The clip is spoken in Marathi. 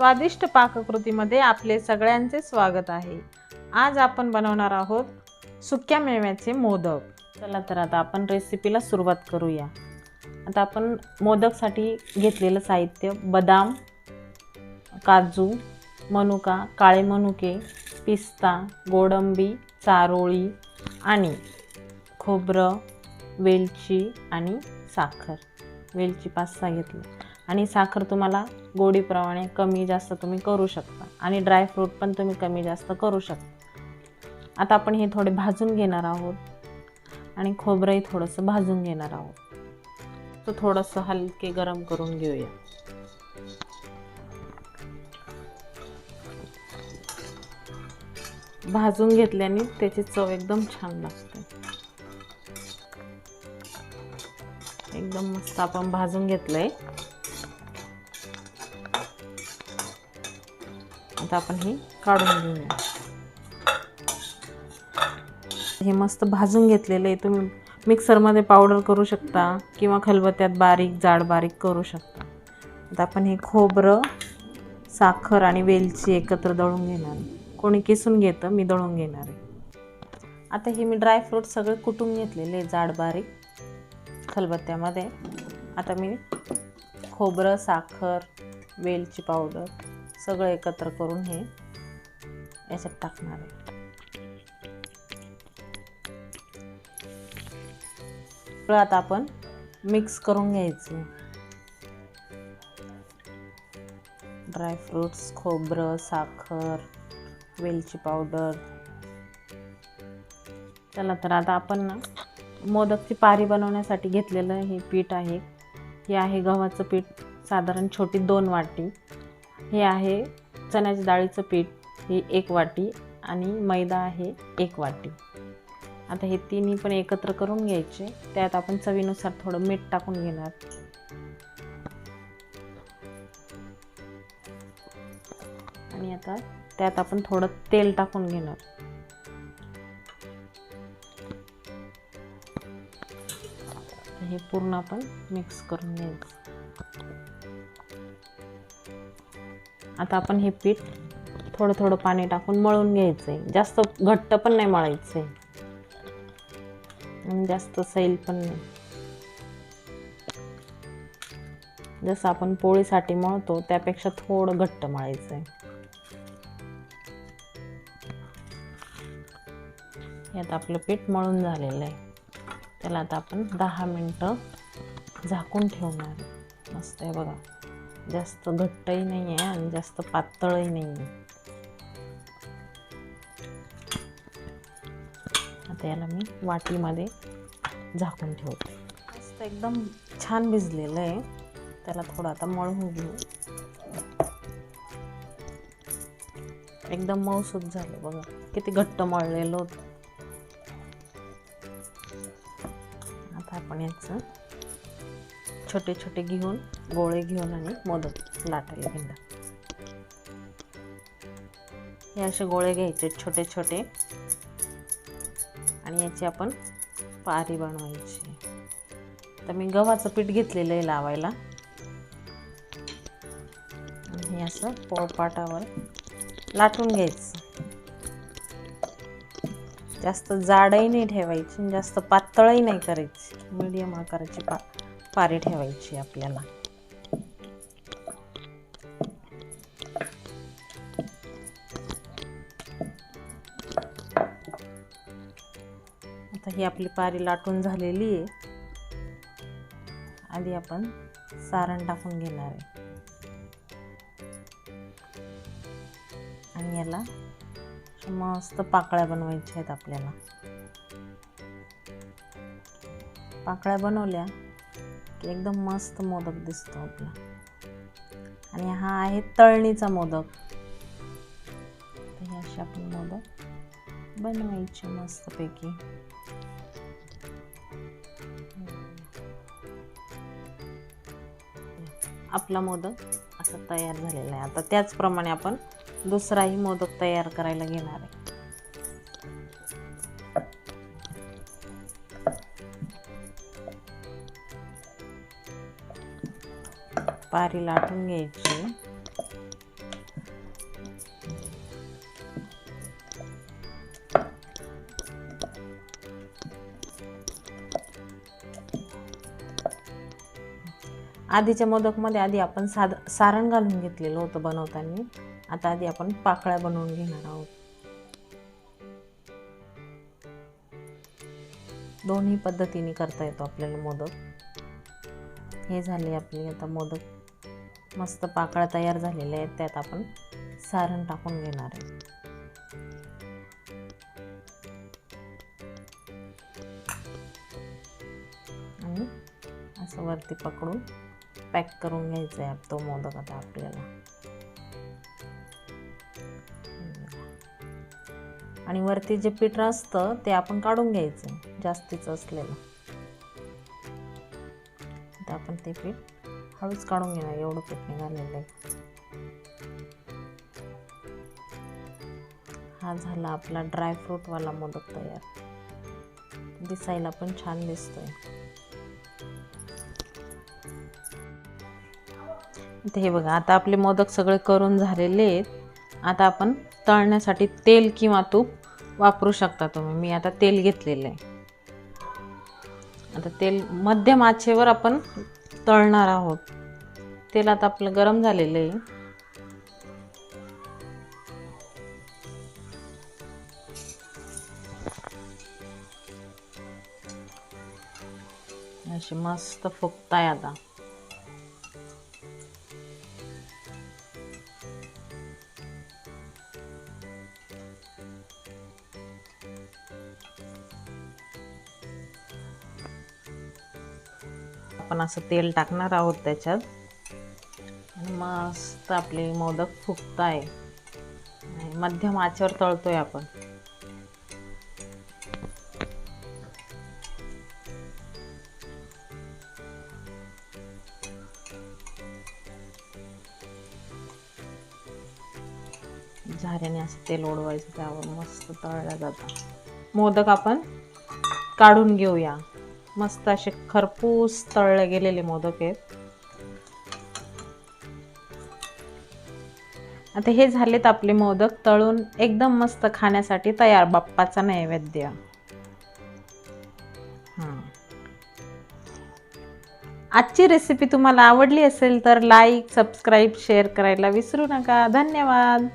स्वादिष्ट पाककृतीमध्ये आपले सगळ्यांचे स्वागत आहे। आज आपण बनवणार आहोत सुक्या मेव्याचे मोदक। चला तर आता आपण रेसिपीला सुरुवात करूया। आता आपण मोदकसाठी घेतलेलं साहित्य बदाम, काजू, मनुका, काळे मनुके, पिस्ता, गोडंबी, चारोळी आणि खोबरं, वेलची आणि साखर। वेलची 5-6 घेतली आणि साखर तुम्हाला गोडीप्रमाणे कमी जास्त तुम्ही करू शकता आणि ड्राय फ्रूट पण तुम्ही कमी जास्त करू शकता। आता आपण हे थोडे भाजून घेणार आहोत आणि खोबरंही थोडंसं भाजून घेणार आहोत। तो थोडंसं हलके गरम करून घेऊया। भाजून घेतल्याने त्याची चव एकदम छान लागते। एकदम मस्त आपण भाजून घेतलंय। आता आपण हे काढून घेऊया। हे मस्त भाजून घेतलेलं आहे। तुम्ही मिक्सर मध्ये पावडर करू शकता किंवा खलबत्त्यात बारीक जाड बारीक करू शकता। आता आपण हे खोबरं, साखर आणि वेलची एकत्र दळून घेणार आहे। कोणी किसून घेतं, मी दळून घेणार आहे। आता हे मी ड्राय फ्रूट सगळे कुटून घेतलेले जाड बारीक खलबत्त्यामध्ये। आता मी खोबरं, साखर, वेलची पावडर सगळं एकत्र करून हे याच्यात टाकणार आहे। आता आपण मिक्स करून घ्यायचं। ड्राय फ्रूट्स, खोबरं, साखर, वेलची पावडर। चला तर आता आपण ना मोदकची पारी बनवण्यासाठी घेतलेलं हे पीठ आहे। हे आहे गव्हाचं पीठ, साधारण छोटी 2 वाटी। हे आहे चण्याच्या डाळीचं पीठ, हे 1 वाटी आणि मैदा आहे 1 वाटी। आता हे तिन्ही पण एकत्र करून घ्यायचे। त्यात आपण चवीनुसार थोडं मीठ टाकून घेणार आणि आता त्यात आपण थोडं तेल टाकून घेणार। हे पूर्ण आपण मिक्स करून घ्यायचं। आता आपण हे पीठ थोडं थोडं पाणी टाकून मळून घ्यायचंय। जास्त घट्ट पण नाही मळायचंय आणि जास्त सैल पण नाही। जसं आपण पोळीसाठी मळतो त्यापेक्षा थोडं घट्ट मळायचंय। यात आपलं पीठ मळून झालेलं आहे। त्याला आता आपण 10 मिनिटं झाकून ठेवणार आहे। मस्त आहे बघा, जास्त घट्टही नाही आहे आणि जास्त पातळही नाही आहे। आता याला मी वाटीमध्ये झाकून ठेवते। मस्त एकदम छान भिजलेलं आहे। त्याला थोडं आता मळून घेऊ। एकदम मऊसूत झालं बघा, किती घट्ट मळलेलं होतं। आता आपण याचं छोटे छोटे घेऊन गोळे घेऊन आणि मोदक लाटायला घेणार। हे असे गोळे घ्यायचे छोटे छोटे आणि याची आपण पारी बनवायची। तर मी गव्हाचं पीठ घेतलेलं आहे लावायला। हे असं पोळपाटावर लाटून घ्यायचं। जास्त जाडही नाही ठेवायची, जास्त पातळही नाही करायची, मीडियम आकाराची पारी ठेवायची आपल्याला। आता ही आपली पारी लाटून झालेली आहे। आधी आपण सारण टाकून घेणार आहे आणि याला मस्त पाकळ्या बनवायच्या आहेत आपल्याला। पाकळ्या बनवल्या की एकदम मस्त मोदक दिसतो आपला। आणि हा आहे तळणीचा मोदक। हे असे आपण मोदक बनवायचे मस्तपैकी। आपला मोदक असा तयार झालेला आहे। आता त्याचप्रमाणे आपण दुसराही मोदक तयार करायला घेणार आहे। पारी लाटून घ्यायची आधीच्या मोदकमध्ये आधी आपण सारण घालून घेतलेलं होतं बनवताना. आता आधी आपण पाकळ्या बनवून घेणार आहोत. दोन्ही पद्धतीने करता येतो आपल्याला मोदक. हे झाले आपले आता मोदक मस्त पाकळ्या तयार झालेल्या आहेत. त्यात आपण सारण टाकून घेणार आहे. आणि असं वरती पकडून पॅक करून घ्यायचं आहे तो मोदक आता आपल्याला. आणि वरती जे पीठ असतं ते आपण काढून घ्यायचं जास्तीचं असलेलं. आता आपण ते पीठ हळूच काढून घेणार. एवढं पीठ निघालेलं आहे. हा झाला आपला ड्रायफ्रूटवाला मोदक तयार. दिसायला पण छान दिसतोय. हे बघा आता आपले मोदक सगळे करून झालेले आहेत. आता आपण तळण्यासाठी तेल किंवा तूप वापरू शकता तुम्ही. मी आता तेल घेतलेलं आहे. आता तेल मध्यम आचेवर आपण तळणार आहोत. तेल आता आपलं गरम झालेलं आहे. असे मस्त फुगताय आता. आपण असं तेल टाकणार आहोत त्याच्यात. मस्त आपले मोदक फुगताय. मध्यम आचेवर तळतोय आपण. झाऱ्याने असं तेल ओढवायचं त्यावर मस्त तळल्या जातात. मोदक आपण काढून घेऊया. मस्त असे खरपूस तळले गेलेले मोदक आहेत. आता हे झालेत आपले मोदक तळून एकदम मस्त खाण्यासाठी तयार. बाप्पाचा नैवेद्य. आजची रेसिपी तुम्हाला आवडली असेल तर लाईक, सबस्क्राईब, शेअर करायला विसरू नका. धन्यवाद.